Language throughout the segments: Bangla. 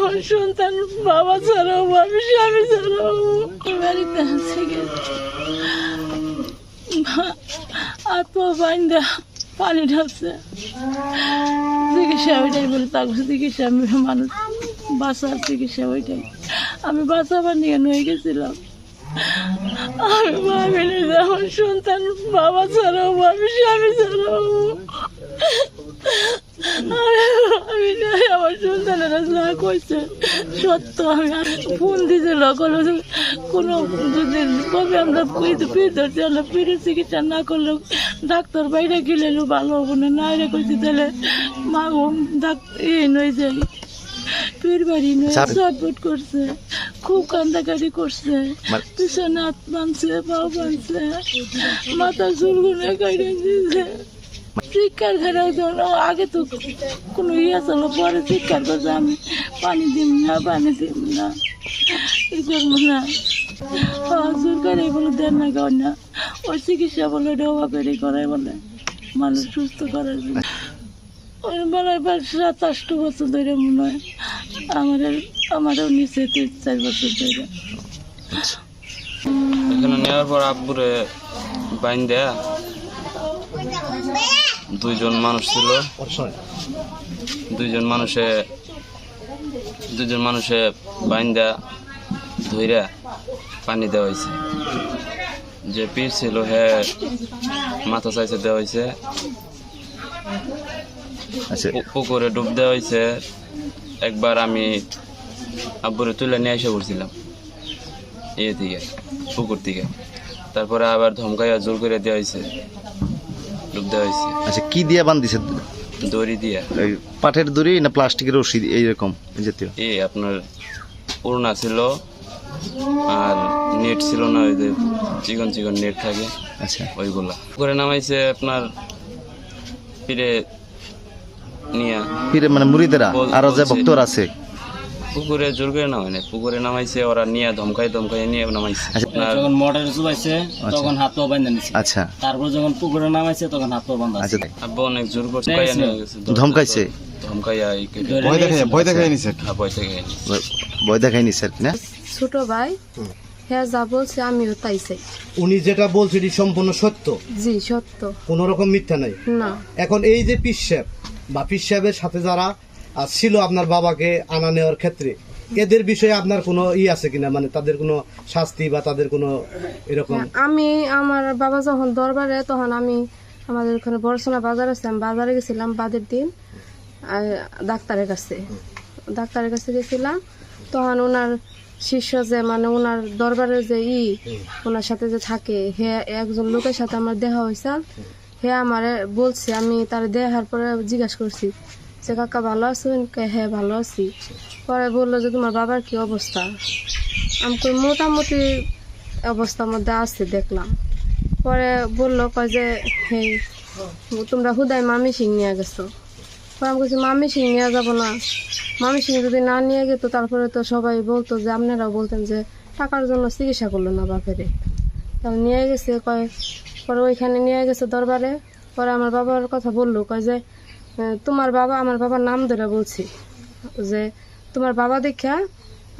আমার সন্তান বাবা ছাড়াও আমি স্বামী ছাড়াও বাড়িতে আছে আত্মা বাইন্দা পানি ঢালছে চিকিৎসা ওইটাই বলে তার চিকিৎসা আমি মানুষ বাঁচার চিকিৎসা ওইটাই আমি বাঁচাবার নিয়ে নিয়ে গেছিলাম। আমি ভাবিনি যে আমার সন্তান বাবা ছাড়াও আমি স্বামী ছাড়াও আমি আমার সন্তানেরা যা কইছে সত্য। আমি ফোন দিয়েছিল কোনো যদি কবে আমরা পিঠের চিকিৎসা না করলেও ডাক্তার বাইরে গেলে ভালো হবো না রে কইছি তাহলে মা নই যাই পীর বাড়ি নয় সাপোর্ট করছে খুব কান্দাকাটি করছে পিছনে হাত বাঁধছে পাও বাঁধছে মাথা চুলগুনে কাটে দিয়েছে চিৎকার ঘরে আগে তো কোনো ইয়ে ছিল পরে চিৎকার করছে আমি পানি দিব না এই করবো না জোর করে এগুলো দেন না কেউ না ওই চিকিৎসা বলে ডবা করে করাই বলে মানুষ সুস্থ করার জন্য ওই বলে 27 বছর ধরে মনে হয় আমারও নিচে 3-4 বছর ধরে এখানে নেওয়ার পর আব্বুরে বাইন দেয়া দুইজন মানুষ ছিল দুইজন মানুষে বাইন দেয়া ধইরা পানি দেওয়া হয়েছে যে পীর ছিল হে মাথা চাইছে দেওয়া হয়েছে পুকুরে ডুব দেওয়া হয়েছে। একবার আমি আব্বুরে তুলে নিয়ে এসে পড়ছিলাম থেকে পুকুর থেকে তারপরে আবার ধমকাইয়া জোর করে দেওয়া হয়েছে ডুব দেওয়া হয়েছে। আচ্ছা কি দিয়ে বান্ধিছে? দড়ি দিয়া। পাটের দড়ি না প্লাস্টিকের রশি এইরকম জাতীয়? আপনার ওড়না ছিল আর নেট ছিল না ওই যে চিকন নেট থাকে। আচ্ছা ওইগুলা করে নামাইছে আপনার পীরে নিয়া পীরে মানে মুরিদেরা আরো যে ভক্তরা আছে পুকুরে জোর করে নামাই না পুকুরে নামাইছে ওরা নিয়ে ধমকাই নিয়ে নামাইছে। যখন মোটরে চুবাইছে তখন হাত পা বাঁধা নিছে। আচ্ছা তারপর যখন পুকুরে নামাইছে তখন হাত পা বাঁধা আছে। আব্বা অনেক জোর করছে ধমকাইছে ভয় দেখাই নিছে আর কি না? ছোট ভাই হ্যাঁ যা বলছে আমিও তাই চাই। উনি যেটা বলছে এটি সম্পূর্ণ সত্য? জি সত্য, কোন রকম মিথ্যা নাই। না এখন এই যে পীর সাহেব বা পীর সাহেবের সাথে যারা ছিল আপনার বাবাকে আনা নেওয়ার ক্ষেত্রে এদের বিষয়ে আপনার কোনো আছে কিনা, মানে তাদের কোনো শাস্তি বা তাদের কোনো এরকম? আমি আমার বাবা যখন দরবারে তখন আমি আমাদের ওখানে বড়সোনা বাজার আছে, আমি বাজারে গেছিলাম বাদের দিন ডাক্তারের কাছে গেছিলাম। তখন ওনার শিষ্য যে মানে ওনার দরবারের যে ওনার সাথে যে থাকে হে একজন লোকের সাথে আমার দেখা হয়েছে। হে আমারে বলছে, আমি তার দেখার পরে জিজ্ঞাসা করছি যে কাকা ভালো আছো? হ্যাঁ ভালো আছি। পরে বললো যে তোমার বাবার কি অবস্থা? আমি মোটামুটি অবস্থার মধ্যে আছে দেখলাম। পরে বললো কয় যে হেই তোমরা হুদাই মামি সিং নিয়ে গেছো। পরে আমি বলছি মামি সিং নিয়ে যাবো না, মামি সিং যদি না নিয়ে যেত তারপরে তো সবাই বলতো যে আপনারাও বলতেন যে টাকার জন্য চিকিৎসা করলো না বাপেরে। তাহলে নিয়ে গেছে কয়, পরে ওইখানে নিয়ে গেছে দরবারে। পরে আমার বাবার কথা বললো কয় যে তোমার বাবা, আমার বাবার নাম ধরে বলছি যে তোমার বাবা দেখা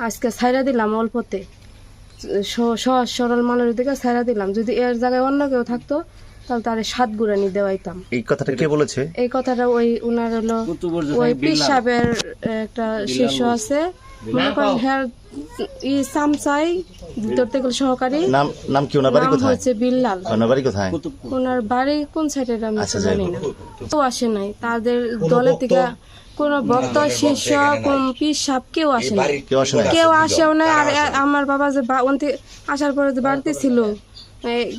আজকে ছাইরা দিলাম অল্পতে, সহজ সরল মানুষ দেখে ছাইরা দিলাম। যদি এর জায়গায় অন্য কেউ থাকতো তাহলে তার 7 গুড়ানি দেওয়াইতাম। এই কথাটা কে বলেছে? এই কথাটা ওই উনার হলো ওই পীর সাহেবের একটা শিষ্য আছে, মনে করেন হ্যাঁ সামসাই ধরতে গেলে সহকারী। নাম কি? ওনার বাড়ি কোথায়? হচ্ছে বিল্লাল। ওনার বাড়ি কোথায়? ওনার বাড়ি কোন সাইডের আমি জানি না। কেউ আসে নাই তাদের দলের থেকে, কোন ভক্ত শিষ্য কোন পীর সাহেব কেউ আসে নাই, কেউ আসেও নাই। আর আমার বাবা যে আসার পরে যে বাড়িতে ছিল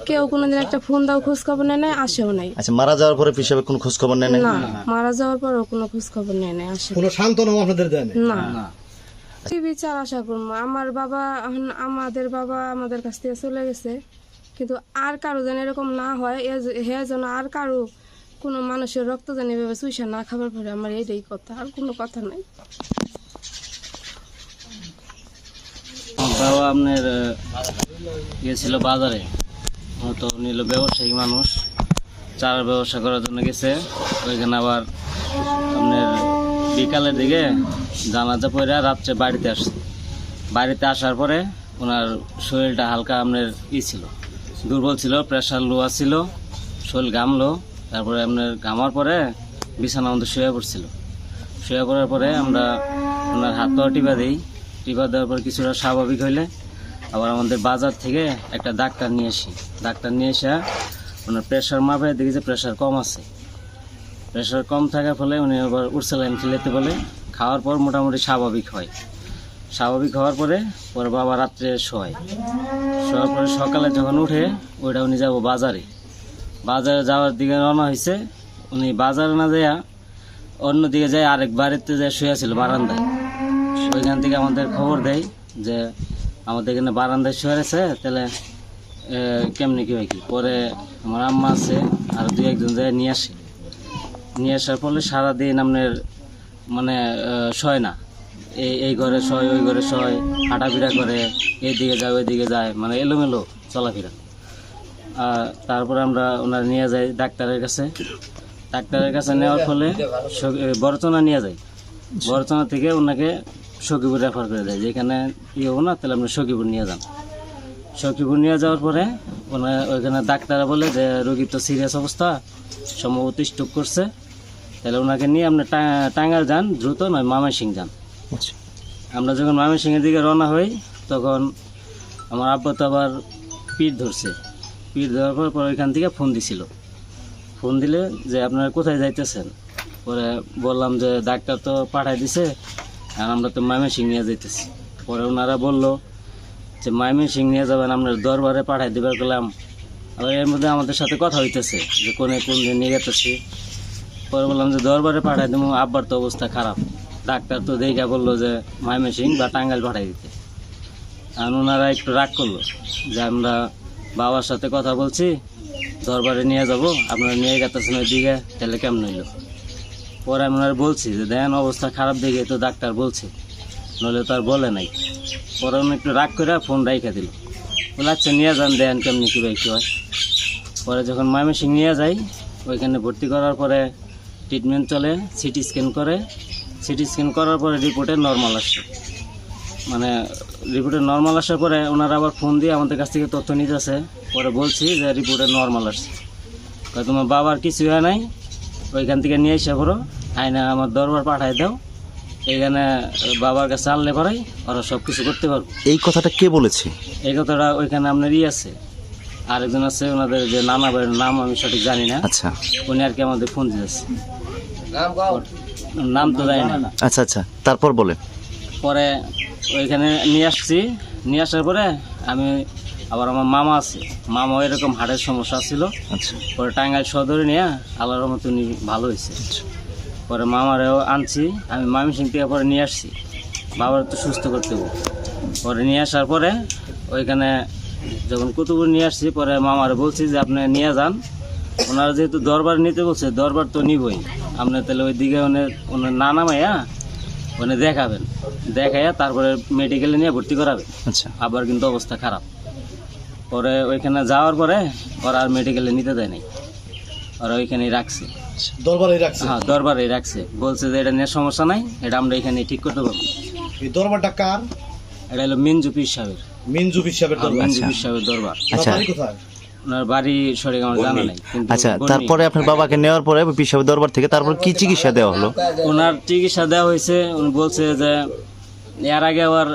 কেউ কোনোদিন একটা ফোন দাও খোঁজ খবর নেয় নাই, আসেও নাই। আচ্ছা মারা যাওয়ার পরে পীর সাহেব কোনো খোঁজ খবর নেয় না? মারা যাওয়ার পরও কোনো খোঁজ খবর নেয় নাই, আসে কোনো সান্ত্বনা আপনাদের দেয় না। কি বিচার আশা করবো? আমার বাবা আমাদের বাবা আমাদের কাছ থেকে চলে গেছে, কিন্তু আর কারো যেন এরকম না হয়, হে যেন আর কারো কোনো মানুষের রক্ত যেন এভাবে চুইসা না খাবার পরে, আমার এইটাই কথা, আর কোনো কথা নাই। বাবা আপনার গিয়েছিল বাজারে, তো নিল ব্যবসায়ী মানুষ, চার ব্যবসা করার জন্য গেছে। ওইখানে আবার আপনার বিকালের দিকে জানাজা পড়ে রাত্রে বাড়িতে আসছে। বাড়িতে আসার পরে ওনার শরীরটা হালকা আপনার ছিল, দুর্বল ছিল, প্রেশার লো ছিল, শরীর ঘামলো। তারপরে আপনার ঘামার পরে বিছানা আমাদের শুয়ে পড়ছিল। শুয়ে পড়ার পরে আমরা ওনার হাত পা টিপা দিই। টিপা দেওয়ার পর কিছুটা স্বাভাবিক হইলে আবার আমাদের বাজার থেকে একটা ডাক্তার নিয়ে আসি। ডাক্তার নিয়ে এসে ওনার প্রেশার মাপে দেখি যে প্রেশার কম আছে। প্রেশার কম থাকার ফলে উনি আবার উর্সালাইন খেলেতে বলে, খাওয়ার পর মোটামুটি স্বাভাবিক হয়। স্বাভাবিক হওয়ার পরে বাবা রাত্রে শোয়। শোয়ার পরে সকালে যখন উঠে ওইটা উনি যাবো বাজারে। বাজারে যাওয়ার দিকে রওনা হয়েছে। উনি বাজারে না যাইয়া অন্যদিকে যায়, আরেক বাড়িতে যায় শুয়েছিল বারান্দায়। ওইখান থেকে আমাদের খবর দেয় যে আমাদের এখানে বারান্দায় শুয়ে আছে, তাহলে কেমনি কী হয় কি। পরে আমার আম্মা আছে আর 2-1 যায় নিয়ে আসে। নিয়ে আসার ফলে সারাদিন আপনার মানে শয় না, এই ঘরে শয়, ওই ঘরে শয়, হাঁটাফেরা করে, এইদিকে যায় ওইদিকে যায়, মানে এলোমেলো চলাফেরা। তারপরে আমরা ওনার নিয়ে যাই ডাক্তারের কাছে। ডাক্তারের কাছে নেওয়ার ফলে বরচনা নিয়ে যাই। বরচনা থেকে ওনাকে সখীপুর রেফার করে দেয়, যেখানে ইয়ে হবো না তাহলে আপনি সখীপুর নিয়ে যান। সখীপুর নিয়ে যাওয়ার পরে ওইখানে ডাক্তাররা বলে যে রোগীর তো সিরিয়াস অবস্থা, সম্ভবত স্ট্রোক করছে, তাহলে ওনাকে নিয়ে আপনি টাঙ্গাইল যান, দ্রুত নয় ময়মনসিংহ যান। আচ্ছা। আমরা যখন ময়মনসিংহের দিকে রওনা হই তখন আমার আব্বা তো আবার পিঠ ধরছে। পিঠ ধরার পর ওইখান থেকে ফোন দিছিল। ফোন দিলে যে আপনারা কোথায় যাইতেছেন। পরে বললাম যে ডাক্তার তো পাঠাই দিছে আর আমরা তো ময়মনসিংহ নিয়ে যাইতেছি। পরে ওনারা বললো যে ময়মনসিংহ নিয়ে যাবেন, আপনার দরবারে পাঠাই দিবার গেলাম। আবার এর মধ্যে আমাদের সাথে কথা হইতেছে যে কোন দিন নিয়ে যেতেছি। পরে বললাম যে দরবারে পাঠাই দেবো, আব্বার তো অবস্থা খারাপ। ডাক্তার তো দেখা বললো যে ময়মনসিংহ বা টাঙ্গাইল পাঠাই দিতে। আর ওনারা একটু রাগ করলো যে আমরা বাবার সাথে কথা বলছি, দরবারে নিয়ে যাব, আপনারা নিয়ে গেতেছেন ওই দিকে, তাহলে কেমন হইল। পরে আমি ওনারা বলছি যে দেখেন অবস্থা খারাপ দেখে তো ডাক্তার বলছে, নইলে তো আর বলে নাই। পরে উনি একটু রাগ করে ফোন রাইখা দিল। বলে আচ্ছা নিয়ে যান, দেখেন কেমনি কী কী হয়। পরে যখন ময়মনসিংহ নিয়ে যাই, ওইখানে ভর্তি করার পরে ট্রিটমেন্ট চলে, সিটি স্ক্যান করে। সিটি স্ক্যান করার পরে রিপোর্টে নর্মাল আসছে। মানে রিপোর্টে নর্মাল আসার পরে ওনারা আবার ফোন দিয়ে আমাদের কাছ থেকে তথ্য নিতেছে। পরে বলছি যে রিপোর্টে নর্মাল আসছে, তোমার বাবার কিছু হয় নাই, ওইখান থেকে নিয়ে এসে পড়ো, আইনা আমার দরবার পাঠাই দাও, এইখানে বাবার কাছে আনলে পরেই ওরা সব কিছু করতে পারবো। এই কথাটা কে বলেছে? এই কথাটা ওইখানে আপনার আছে, আরেকজন আছে, ওনাদের যে নানা ভাইয়ের নাম আমি সঠিক জানি না। আচ্ছা। উনি আর কি আমাদের ফোন দিয়েছে, নাম তো জানি না। আচ্ছা আচ্ছা, তারপর বলে পরে ওইখানে নিয়ে আসছি। নিয়ে আসার পরে আমি আবার আমার মামা আছে, মামা এরকম হাড়ের সমস্যা ছিল। আচ্ছা। পরে টাঙ্গাইল সদরে নিয়ে আল্লাহর রহমতে উনি ভালো হয়েছে। পরে মামারেও আনছি আমি ময়মনসিংহ থেকে, পরে নিয়ে আসছি। বাবার তো সুস্থ করতে হবে। পরে নিয়ে আসার পরে ওইখানে যখন কুতুবপুর নিয়ে আসছি, পরে মামারে বলছি যে আপনি নিয়ে যান। ওনারা যেহেতু দরবার নিতে বলছে, দরবার তো নিবই, আপনি তাহলে ওই দিকে ওনার না নামাইয়া ওনে দেখাবেন, দেখাইয়া তারপরে মেডিকেলে নিয়ে ভর্তি করাবেন। আচ্ছা। আবার কিন্তু অবস্থা খারাপ। পরে ওইখানে যাওয়ার পরে ওরা আর মেডিকেলে নিতে দেয় নাই, ওরা ওইখানেই রাখছে। দরবারে রাখছে? হ্যাঁ, দরবারেই রাখছে। বলছে যে এটা নিয়ে সমস্যা নাই, এটা আমরা এখানে ঠিক করতে পারবো। এই দরবারটা কার? এটা হলো মিনজু পীর সাহেবের। মিনজু পীর সাহেবের দরবার? মিনজু পীর সাহেবের দরবার। আচ্ছা। বাড়ি কোথায়? ওনার বাড়ি সঠিক আমার জানা নাই, কিন্তু আচ্ছা, বর্ণি। তারপরে আপনার বাবাকে নেওয়ার পরে পিসাবের দরবার থেকে তারপর কি চিকিৎসা দেওয়া হলো? ওনার চিকিৎসা দেওয়া হয়েছে। উনি বলছে যে এর আগে আবার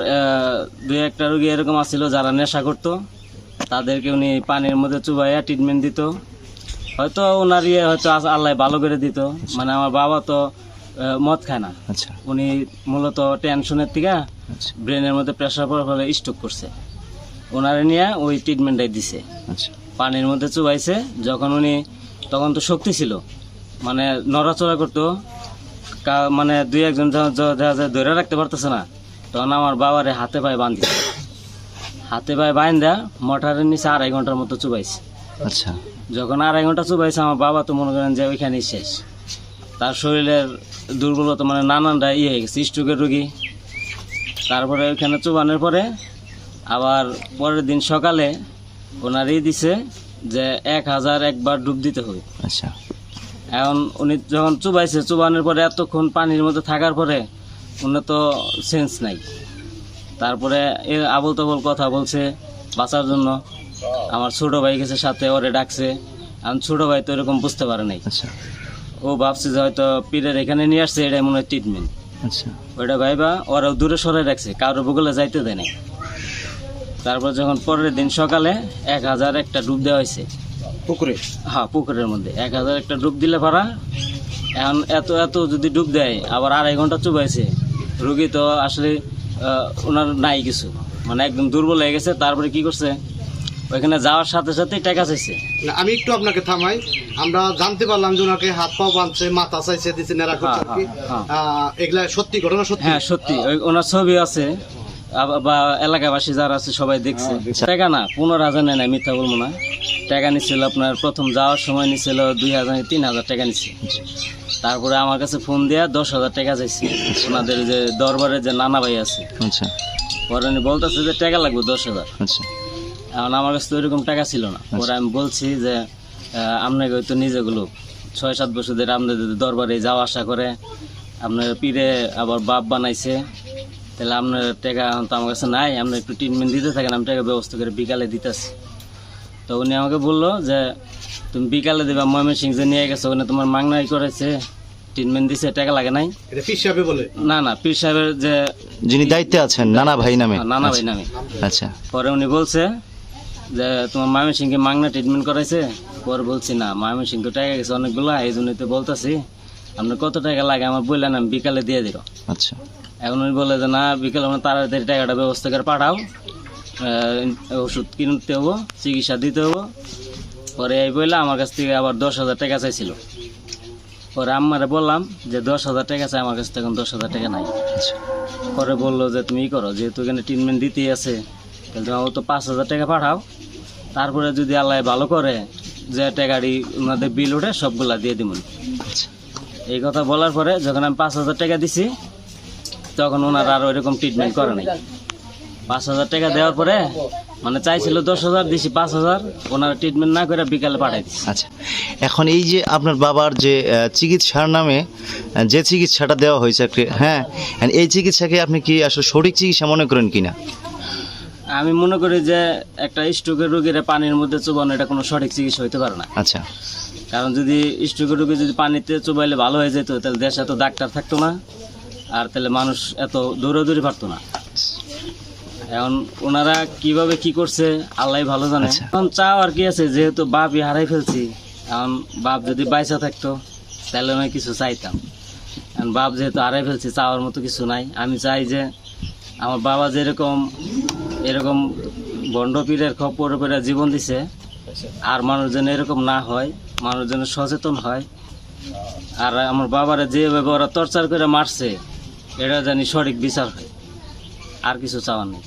2-1টা রোগী এরকম আসছিল যারা নেশা করতো, তাদেরকে উনি পানির মধ্যে চুবাইয়া ট্রিটমেন্ট দিত। হয়তো ওনার হয়তো আল্লাহ ভালো করে দিত। মানে আমার বাবা তো মদ খায় না। আচ্ছা। উনি মূলত টেনশনের থেকে আচ্ছা। ব্রেনের মধ্যে প্রেশার পড়ার ফলে স্ট্রোক করছে। ওনারে নিয়ে ওই ট্রিটমেন্টটাই দিছে, আচ্ছা। পানির মধ্যে চুবাইছে। যখন উনি তখন তো শক্তি ছিল, মানে নড়াচড়া করতো, মানে 2-1 জন ধরে রাখতে পারতেছে না, তখন আমার বাবারে হাতে পায়ে বাঁধিছে। হাতে পায়ে বাঁধা মোটরের নিচে 2.5 ঘন্টার মতো চুবাইছে। আচ্ছা। যখন 2.5 ঘন্টা চুবাইছে, আমার বাবা তো মনে করেন যে ওইখানেই শেষ। তার শরীরের দুর্বলতা মানে নানানটা হয়ে গেছে, স্ট্রোকের রোগী। তারপরে ওইখানে চুবানোর পরে আবার পরের দিন সকালে ওনারই দিছে যে 1001 বার ডুব দিতে হবে। আচ্ছা। এখন উনি যখন চুবাইছে, চুবানোর পরে এতক্ষণ পানির মধ্যে থাকার পরে ওনার তো সেন্স নাই। তারপরে এ আবল তাবল কথা বলছে বাঁচার জন্য। আমার ছোট ভাই গেছে সাথে, ওরে ডাকছে। আমি ছোট ভাই তো এরকম বুঝতে পারে নাই। আচ্ছা ও ভাবছে যে হয়তো পীরের এখানে নিয়ে আসছে, এটাই মনে হয় ট্রিটমেন্ট। আচ্ছা ওইটা ভাইবা ওরাও দূরে সরে রাখছে, কারোর বগলে যাইতে দেয় নাই। তারপর যখন পরের দিন সকালে 1000 একটা ডুব দেওয়া হয়েছে পুকুরে। হ্যাঁ, পুকুরের মধ্যে 1000 একটা ডুব দিলে পারা। এখন এত যদি ডুব দেয়, আবার 2.5 ঘন্টা চুবাইছে, রুগী তো আসলে ওনার নাই কিছু, মানে একদম দুর্বল হয়ে গেছে। তারপরে কি করছে, ওইখানে যাওয়ার সাথে সাথেই টাকা চাইছে। না, আমি একটু আপনাকে থামাই। আমরা জানতে পারলাম যে ওনাকে হাত পাও বাঁধছে, মাথা চাইছে, দিচ্ছে, নেড়া করছে আর কি। এগুলা সত্যি ঘটনা? সত্যি? হ্যাঁ সত্যি, ওনার ছবি আছে, বা এলাকাবাসী যারা আছে সবাই দেখছে। টাকা না 15,000 নেয় না, মিথ্যা বলবো না। টাকা নিচ্ছিল আপনার প্রথম যাওয়ার সময় নিচ্ছিল 2,000-3,000 টাকা নিচ্ছে। তারপরে আমার কাছে ফোন দিয়া 10,000 টাকা চাইছে, ওনাদের যে দরবারে যে নানা ভাই আছে। আচ্ছা পরে উনি বলতেছে যে টাকা লাগবে 10,000। আচ্ছা এখন আমার কাছে তো ওইরকম টাকা ছিল না। পরে আমি বলছি যে আপনাকে তো নিজেগুলো 6-7 বছর ধরে আপনাদের দরবারে যাওয়া আসা করে, আপনার পীরে আবার বাপ বানাইছে, তাহলে আপনার টাকা এখন তো আমার কাছে নাই, আপনি একটু ট্রিটমেন্ট দিতে থাকেন, আমি টাকা ব্যবস্থা করে বিকালে দিতেছি। তো উনি আমাকে বললো যে তুমি বিকালে দেবা, ময়মনসিংহ যে নিয়ে গেছো, ওখানে তোমার মাংনাই করেছে, ট্রিটমেন্ট দিছে, টাকা লাগে নাই। এটা পীর সাহেব বলে? না না, পীর সাহেবের যে যিনি দায়িত্বে আছেন, নানা ভাই নামে? নানা ভাই নামে। আচ্ছা পরে উনি বলছে যে তোমার ময়মনসিংহে মাংনা ট্রিটমেন্ট করাইছে। পরে বলছি না, ময়মনসিংহ তো টাকা গেছে অনেকগুলো, এই জন্যই তো বলতেছি আপনার কত টাকা লাগে আমার বললেন, আমি বিকালে দিয়ে দিব। আচ্ছা এখন উনি বলে যে না, বিকালে মানে তাড়াতাড়ি টাকাটা ব্যবস্থা করে পাঠাও, ওষুধ কিনতে হবো, চিকিৎসা দিতে হবো। পরে এই বললে আমার কাছ থেকে আবার 10,000 টাকা চাইছিল। পরে আম্মারে বললাম যে 10,000 টাকা চাই, আমার কাছে তখন 10,000 টাকা নাই। আচ্ছা পরে বললো যে তুমি ই করো, যেহেতু এখানে ট্রিটমেন্ট দিতেই আছে, তাহলে তোমার তো 5,000 টাকা পাঠাও, তারপরে যদি আল্লাহ ভালো করে যে টাকাটি ওনাদের বিল ওঠে সবগুলা দিয়ে দিব। আচ্ছা এই কথা বলার পরে যখন আমি 5,000 টাকা দিছি, তখন ওনারা আর ওইরকম ট্রিটমেন্ট করে নাই। 5,000 টাকা দেওয়ার পরে মানে চাইছিল 10,000, দিছি 5,000, ওনারা ট্রিটমেন্ট না করে বিকালে পাঠাই দিচ্ছে। আচ্ছা এখন এই যে আপনার বাবার যে চিকিৎসার নামে যে চিকিৎসাটা দেওয়া হয়েছে হ্যাঁ, এই চিকিৎসাকে আপনি কি আসলে সঠিক চিকিৎসা মনে করেন কিনা? আমি মনে করি যে একটা স্ট্রোকের রোগীর পানির মধ্যে চুবানো এটা কোনো সঠিক চিকিৎসা হইতে পারে না। আচ্ছা কারণ যদি স্ট্রোকের রোগী যদি পানিতে চুবাইলে ভালো হয়ে যেত, তাহলে দেশে এত ডাক্তার থাকতো না, আর তাহলে মানুষ এত দৌড়াদৌড়ি পারতো না। এখন ওনারা কিভাবে কি করছে আল্লাহ ভালো জানে। আচ্ছা। এখন চাও আর কি আছে, যেহেতু বাপই হারাই ফেলছি, এখন বাপ যদি বাইসা থাকতো তাহলে আমি কিছু চাইতাম। এখন বাপ যেহেতু হারাই ফেলছি, চাওয়ার মতো কিছু নাই। আমি চাই যে আমার বাবা যেরকম এরকম বন্ড পীরের খপ্পর করে জীবন দিছে, আর মানুষ যেন এরকম না হয়, মানুষ যেন সচেতন হয়। আর আমার বাবারা যেভাবে ওরা টর্চার করে মারছে, এটা জানি সঠিক বিচার হয়, আর কিছু চাওয়ার নেই।